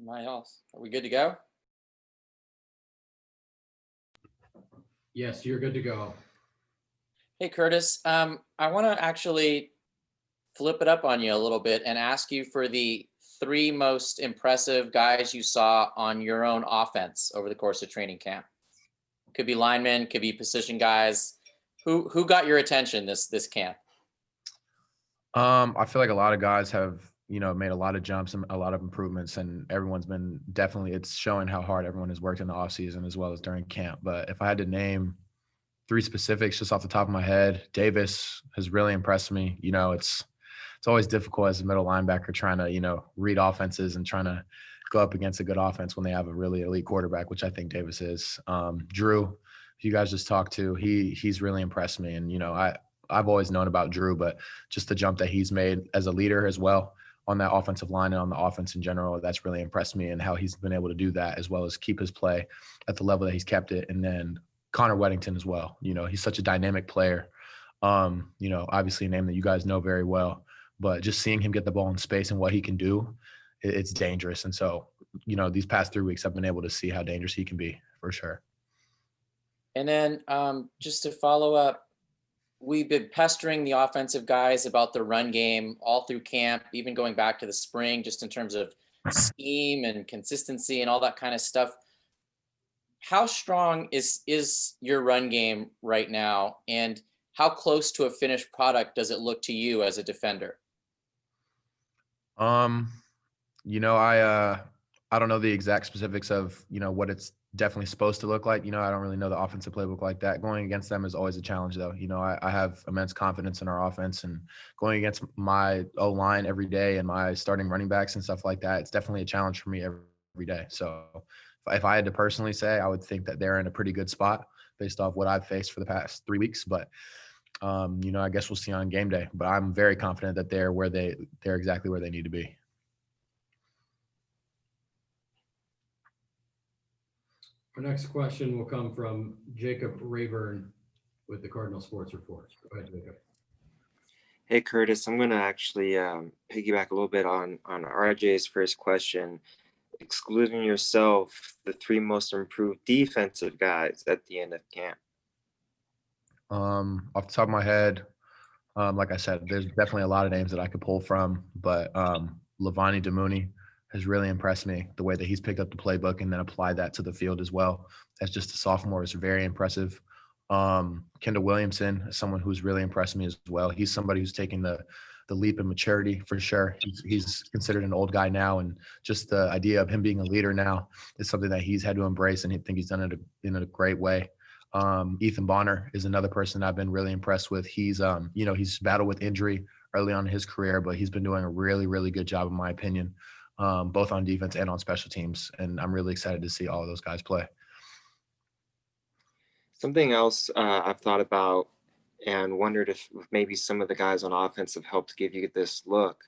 My else. Are we good to go? Yes, you're good to go. Hey, Curtis. I want to actually flip it up on you a little bit and ask you for the three most impressive guys you saw on your own offense over the course of training camp. Could be linemen, could be position guys. Who got your attention this camp? I feel like a lot of guys have, made a lot of jumps and a lot of improvements, and everyone's been definitely, it's showing how hard everyone has worked in the offseason as well as during camp. But if I had to name three specifics just off the top of my head, Davis has really impressed me. It's always difficult as a middle linebacker trying to, read offenses and trying to go up against a good offense when they have a really elite quarterback, which I think Davis is. Drew, you guys just talked to, he's really impressed me. And, I've always known about Drew, but just the jump that he's made as a leader as well on that offensive line and on the offense in general, that's really impressed me, and how he's been able to do that as well as keep his play at the level that he's kept it. And then Connor Weddington as well. He's such a dynamic player. Obviously a name that you guys know very well, but just seeing him get the ball in space and what he can do, it's dangerous. And so, these past 3 weeks, I've been able to see how dangerous he can be for sure. And then just to follow up, we've been pestering the offensive guys about the run game all through camp, even going back to the spring, just in terms of scheme and consistency and all that kind of stuff. How strong is your run game right now, and how close to a finished product does it look to you as a defender? I don't know the exact specifics of, what it's definitely supposed to look like. I don't really know the offensive playbook like that. Going against them is always a challenge, though. I have immense confidence in our offense, and going against my O-line every day and my starting running backs and stuff like that, it's definitely a challenge for me every day. So if I had to personally say, I would think that they're in a pretty good spot based off what I've faced for the past 3 weeks. But I guess we'll see on game day. But I'm very confident that they're exactly where they need to be. Our next question will come from Jacob Rayburn with the Cardinal Sports Report. Go ahead, Jacob. Hey, Curtis, I'm going to actually piggyback a little bit on RJ's first question. Excluding yourself, the three most improved defensive guys at the end of camp. Off the top of my head, like I said, there's definitely a lot of names that I could pull from, but Levani Damuni has really impressed me. The way that he's picked up the playbook and then applied that to the field as well as just a sophomore is very impressive. Kendall Williamson is someone who's really impressed me as well. He's somebody who's taking the leap in maturity for sure. He's considered an old guy now, and just the idea of him being a leader now is something that he's had to embrace, and I think he's done it in a great way. Ethan Bonner is another person I've been really impressed with. He's battled with injury early on in his career, but he's been doing a really, really good job, in my opinion, both on defense and on special teams. And I'm really excited to see all of those guys play. Something else I've thought about and wondered if maybe some of the guys on offense have helped give you this look.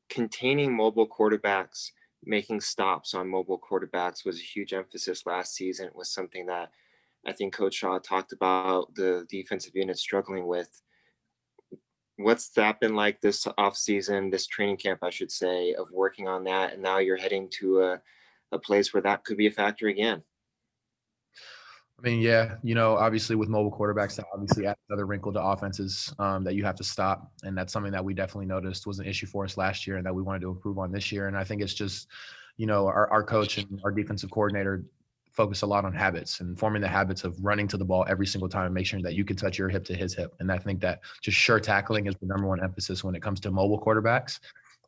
Containing mobile quarterbacks, making stops on mobile quarterbacks was a huge emphasis last season. It was something that I think Coach Shaw talked about the defensive unit struggling with. What's that been like this offseason, this training camp, I should say, of working on that? And now you're heading to a place where that could be a factor again. I mean, yeah, obviously with mobile quarterbacks, that obviously adds another wrinkle to offenses that you have to stop. And that's something that we definitely noticed was an issue for us last year and that we wanted to improve on this year. And I think it's just, our coach and our defensive coordinator focus a lot on habits and forming the habits of running to the ball every single time and make sure that you can touch your hip to his hip. And I think that just sure tackling is the number one emphasis when it comes to mobile quarterbacks.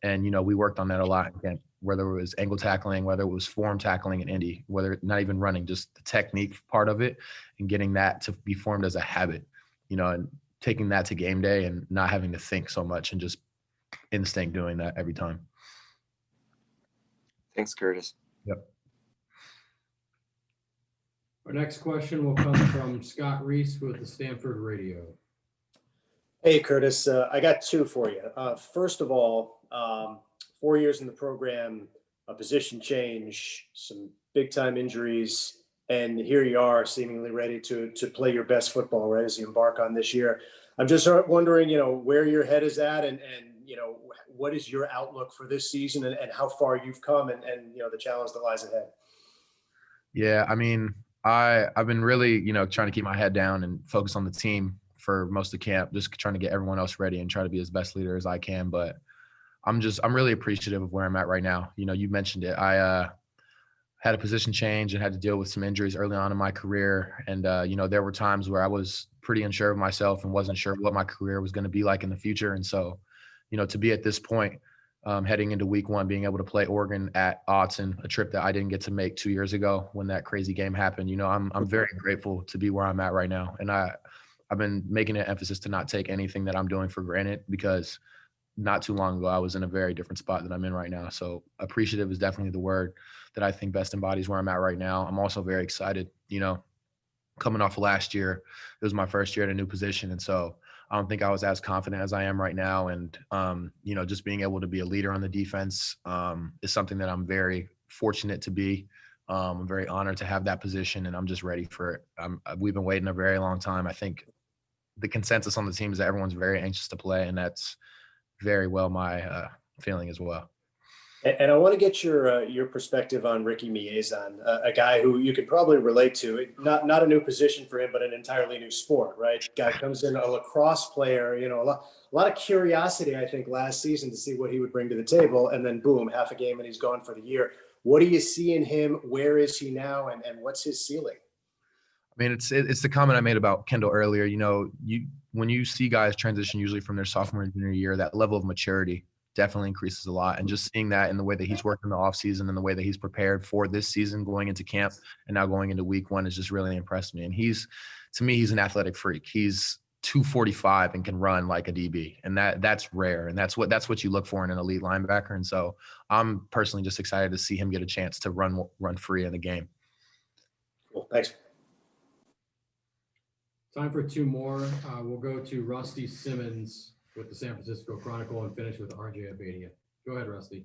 And, we worked on that a lot, again, whether it was angle tackling, whether it was form tackling in Indy, whether not even running, just the technique part of it and getting that to be formed as a habit, and taking that to game day and not having to think so much and just instinct doing that every time. Thanks, Curtis. Yep. Our next question will come from Scott Reese with the Stanford Radio. Hey, Curtis. I got two for you. First of all, 4 years in the program, a position change, some big-time injuries, and here you are seemingly ready to play your best football, right, as you embark on this year. I'm just wondering, where your head is at and what is your outlook for this season and how far you've come and the challenge that lies ahead? Yeah, I mean, I've been really, trying to keep my head down and focus on the team for most of camp, just trying to get everyone else ready and try to be as best leader as I can. But I'm really appreciative of where I'm at right now. You mentioned it. I had a position change and had to deal with some injuries early on in my career. And, there were times where I was pretty unsure of myself and wasn't sure what my career was going to be like in the future. And so, to be at this point, heading into week 1, being able to play Oregon at Autzen, a trip that I didn't get to make 2 years ago when that crazy game happened, I'm very grateful to be where I'm at right now. And I've been making an emphasis to not take anything that I'm doing for granted, because not too long ago, I was in a very different spot than I'm in right now. So appreciative is definitely the word that I think best embodies where I'm at right now. I'm also very excited, coming off of last year. It was my first year at a new position. And so I don't think I was as confident as I am right now. And, just being able to be a leader on the defense is something that I'm very fortunate to be. I'm very honored to have that position, and I'm just ready for it. We've been waiting a very long time. I think the consensus on the team is that everyone's very anxious to play, and that's very well my feeling as well. And I want to get your perspective on Ricky Miezan, a guy who you could probably relate to. Not a new position for him, but an entirely new sport, right? Guy comes in, a lacrosse player. A lot of curiosity, I think, last season to see what he would bring to the table, and then boom, half a game and he's gone for the year. What do you see in him? Where is he now, and what's his ceiling? I mean, it's the comment I made about Kendall earlier. When you see guys transition usually from their sophomore and junior year, that level of maturity definitely increases a lot. And just seeing that in the way that he's worked in the offseason and the way that he's prepared for this season going into camp and now going into week 1 has just really impressed me. And to me, he's an athletic freak. He's 245 and can run like a DB. And that's rare. And that's what you look for in an elite linebacker. And so I'm personally just excited to see him get a chance to run free in the game. Cool. Thanks. Time for 2 more. We'll go to Rusty Simmons with the San Francisco Chronicle and finish with RJ Abadia. Go ahead, Rusty.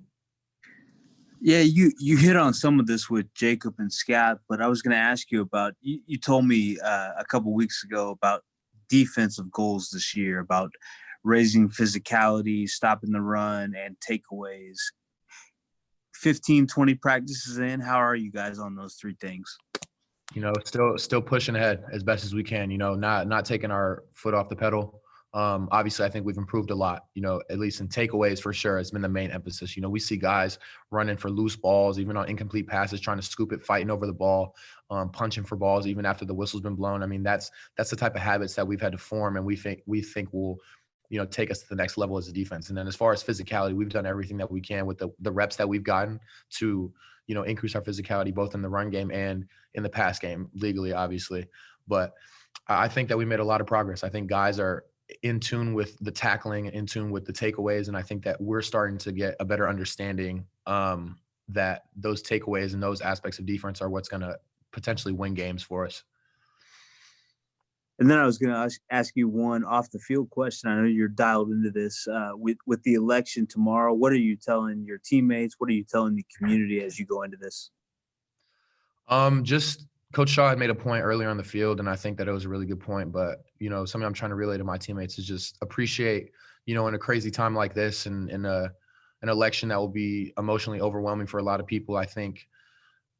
Yeah, you hit on some of this with Jacob and Scott, but I was going to ask you about, you told me a couple weeks ago about defensive goals this year, about raising physicality, stopping the run, and takeaways. 15, 20 practices in, how are you guys on those 3 things? Still pushing ahead as best as we can, not taking our foot off the pedal. Obviously, I think we've improved a lot, at least in takeaways for sure. It's been the main emphasis. We see guys running for loose balls, even on incomplete passes, trying to scoop it, fighting over the ball, punching for balls, even after the whistle's been blown. I mean, that's the type of habits that we've had to form, and we think will, take us to the next level as a defense. And then as far as physicality, we've done everything that we can with the reps that we've gotten to, increase our physicality, both in the run game and in the pass game, legally, obviously. But I think that we made a lot of progress. I think guys are in tune with the tackling, in tune with the takeaways. And I think that we're starting to get a better understanding that those takeaways and those aspects of defense are what's going to potentially win games for us. And then I was going to ask you one off the field question. I know you're dialed into this with the election tomorrow. What are you telling your teammates? What are you telling the community as you go into this? Just Coach Shaw had made a point earlier on the field, and I think that it was a really good point. But, something I'm trying to relay to my teammates is just appreciate, in a crazy time like this and in an election that will be emotionally overwhelming for a lot of people. I think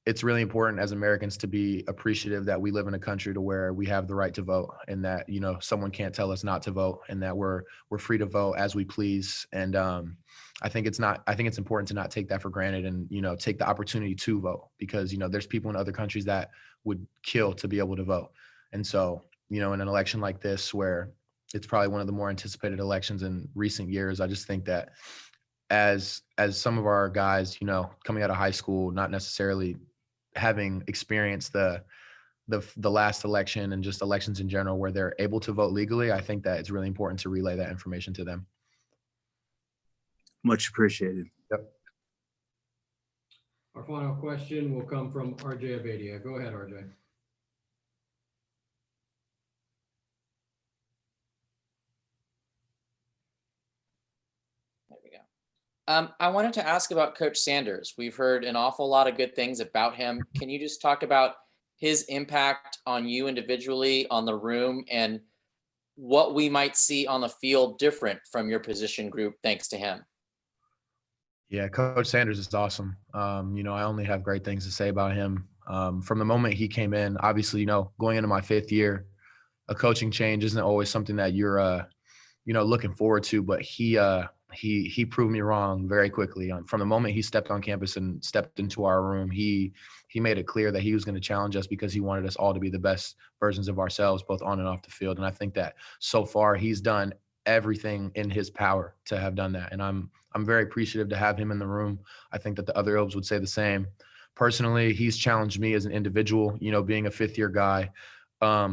it's really important as Americans to be appreciative that we live in a country to where we have the right to vote, and that, someone can't tell us not to vote, and that we're free to vote as we please. And I think it's important to not take that for granted and, take the opportunity to vote, because, there's people in other countries that would kill to be able to vote. And so, in an election like this, where it's probably one of the more anticipated elections in recent years, I just think that as some of our guys, coming out of high school, not necessarily having experienced the last election and just elections in general where they're able to vote legally, I think that it's really important to relay that information to them. Much appreciated. Yep. Our final question will come from RJ Abadia. Go ahead, RJ. There we go. I wanted to ask about Coach Sanders. We've heard an awful lot of good things about him. Can you just talk about his impact on you individually, on the room, and what we might see on the field different from your position group thanks to him. Yeah, Coach Sanders is awesome. I only have great things to say about him. From the moment he came in, obviously, going into my 5th year, a coaching change isn't always something that you're, looking forward to. But he proved me wrong very quickly. From the moment he stepped on campus and stepped into our room, he made it clear that he was going to challenge us because he wanted us all to be the best versions of ourselves, both on and off the field. And I think that so far he's done everything in his power to have done that. And I'm very appreciative to have him in the room. I think that the other Ilbs would say the same. Personally, he's challenged me as an individual, being a 5th-year guy,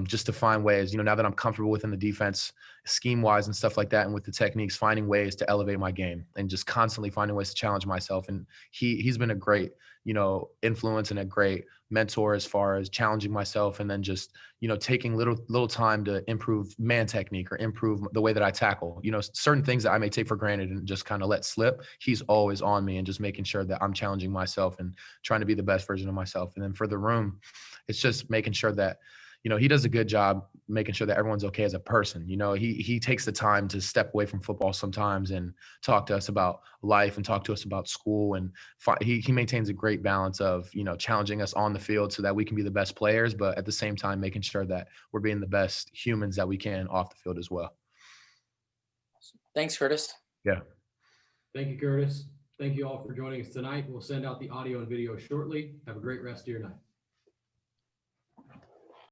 just to find ways, now that I'm comfortable within the defense, scheme-wise and stuff like that, and with the techniques, finding ways to elevate my game and just constantly finding ways to challenge myself. And he's been a great, influence and a great mentor as far as challenging myself, and then just, taking little time to improve man technique or improve the way that I tackle, certain things that I may take for granted and just kind of let slip. He's always on me and just making sure that I'm challenging myself and trying to be the best version of myself. And then for the room, it's just making sure that, he does a good job making sure that everyone's okay as a person. He takes the time to step away from football sometimes and talk to us about life and talk to us about school. And he maintains a great balance of, challenging us on the field so that we can be the best players, but at the same time, making sure that we're being the best humans that we can off the field as well. Thanks, Curtis. Yeah. Thank you, Curtis. Thank you all for joining us tonight. We'll send out the audio and video shortly. Have a great rest of your night.